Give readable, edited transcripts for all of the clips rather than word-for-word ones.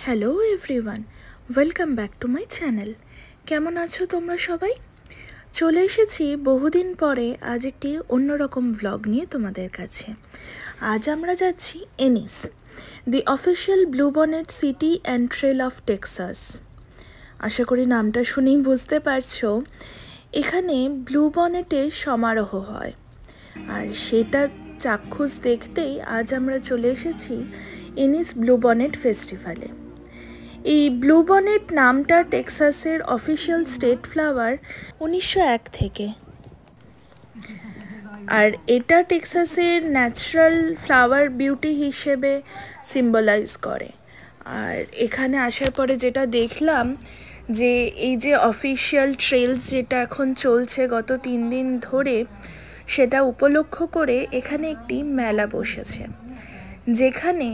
Hello everyone, welcome back to my channel. কেমন আছো তোমরা সবাই? চলে এসেছি বহুদিন পরে আজ একটি অন্যরকম ভ্লগ নিয়ে তোমাদের কাছে। আজ আমরা যাচ্ছি Ennis, the official bluebonnet city and trail of Texas. আশা করি নামটা শুনেই বুঝতে পারছো, এখানে ব্লুবনেটের সমারোহ হয়, আর সেটা চাক্ষুষ দেখতেই আজ আমরা চলে এসেছি এনিস ব্লুবনেট ফেস্টিভ্যালে। এই ব্লুবনেট নামটা টেক্সাসের অফিসিয়াল স্টেট ফ্লাওয়ার 1901 থেকে, আর এটা টেক্সাসের ন্যাচারাল ফ্লাওয়ার বিউটি হিসেবে সিম্বলাইজ করে। আর এখানে আসার পরে যেটা দেখলাম যে এই যে অফিসিয়াল ট্রেলস যেটা এখন চলছে গত 3 দিন ধরে, সেটা উপলক্ষ করে এখানে একটি মেলা বসেছে, যেখানে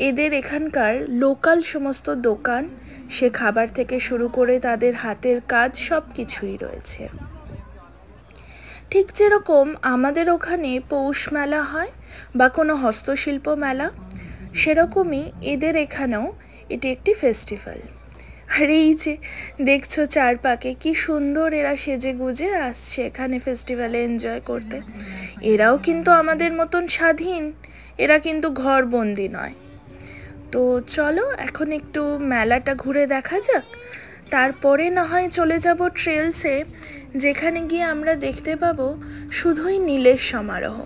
এদের এখানকার লোকাল সমস্ত দোকান, সে খাবার থেকে শুরু করে তাদের হাতের কাজ সব কিছুই রয়েছে। ঠিক যেরকম আমাদের ওখানে পৌষ মেলা হয় বা কোনো হস্তশিল্প মেলা, সেরকমই এদের এখানেও এটি একটি ফেস্টিভ্যাল। আর এই যে দেখছো চারপাকে কি সুন্দর এরা সেজে গুজে আসছে এখানে ফেস্টিভ্যালে এনজয় করতে। এরাও কিন্তু আমাদের মতন স্বাধীন, এরা কিন্তু ঘরবন্দি নয়। তো চলো এখন একটু মেলাটা ঘুরে দেখা যাক, তারপরে না হয় চলে যাব ট্রেলসে, যেখানে গিয়ে আমরা দেখতে পাবো শুধুই নীলের সমারোহ।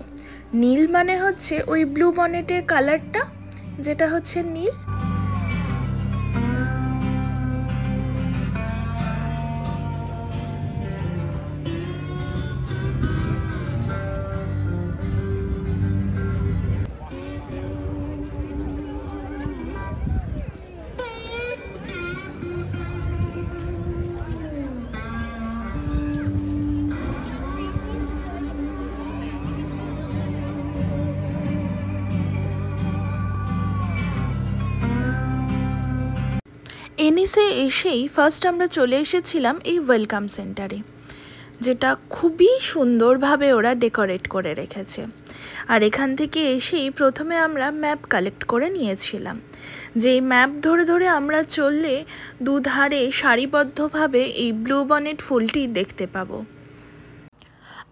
নীল মানে হচ্ছে ওই ব্লু বনেটের কালারটা, যেটা হচ্ছে নীল। এনিসে এসেই ফার্স্ট আমরা চলে এসেছিলাম এই ওয়েলকাম সেন্টারে, যেটা খুবই সুন্দরভাবে ওরা ডেকোরেট করে রেখেছে। আর এখান থেকে এসেই প্রথমে আমরা ম্যাপ কালেক্ট করে নিয়েছিলাম, যেই ম্যাপ ধরে ধরে আমরা চললে দুধারে সারিবদ্ধভাবে এই ব্লুবনেট ফুলটি দেখতে পাবো।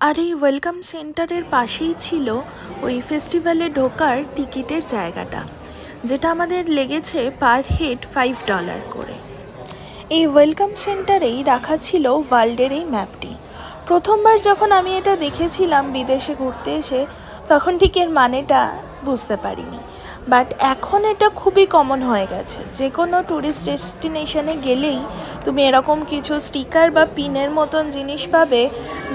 আর এই ওয়েলকাম সেন্টারের পাশেই ছিল ওই ফেস্টিভ্যালে ঢোকার টিকিটের জায়গাটা, যেটা আমাদের লেগেছে পার হেড $5 করে। এই ওয়েলকাম সেন্টারেই রাখা ছিল ওয়ার্ল্ডের এই ম্যাপটি। প্রথমবার যখন আমি এটা দেখেছিলাম বিদেশে ঘুরতে এসে, তখন ঠিক এর মানেটা বুঝতে পারিনি, বাট এখন এটা খুবই কমন হয়ে গেছে। যে কোনো ট্যুরিস্ট ডেস্টিনেশনে গেলেই তুমি এরকম কিছু স্টিকার বা পিনের মতন জিনিস পাবে,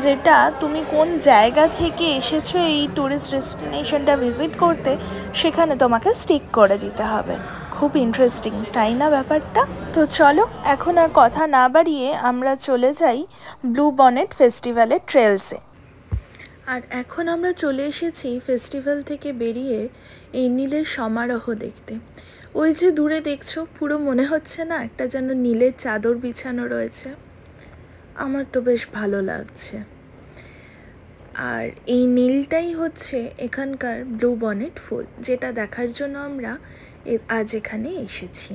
যেটা তুমি কোন জায়গা থেকে এসেছো এই ট্যুরিস্ট ডেস্টিনেশনটা ভিজিট করতে, সেখানে তোমাকে স্টিক করে দিতে হবে। খুব ইন্টারেস্টিং, তাই না ব্যাপারটা? তো চলো এখন আর কথা না বাড়িয়ে আমরা চলে যাই ব্লুবনেট ফেস্টিভ্যালের ট্রেলসে। আর এখন আমরা চলে এসেছি ফেস্টিভ্যাল থেকে বেরিয়ে এই নীলের সমারোহ দেখতে। ওই যে দূরে দেখছো, পুরো মনে হচ্ছে না একটা যেন নীলের চাদর বিছানো রয়েছে। আমার তো বেশ ভালো লাগছে। আর এই নীলটাই হচ্ছে এখানকার ব্লুবনেট ফুল, যেটা দেখার জন্য আমরা আজ এখানে এসেছি।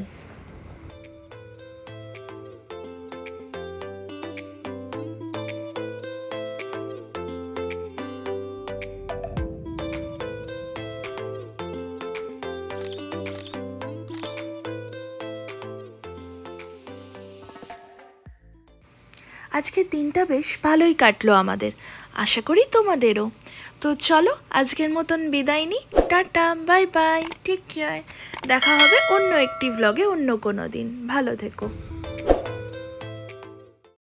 আজকের দিনটা বেশ ভালোই কাটলো আমাদের, আশা করি তোমাদেরও। তো চলো আজকের মতন বিদায় নিই, tata, bye bye, take care. দেখা হবে অন্য একটি ভ্লগে অন্য কোনো দিন। ভালো থেকো।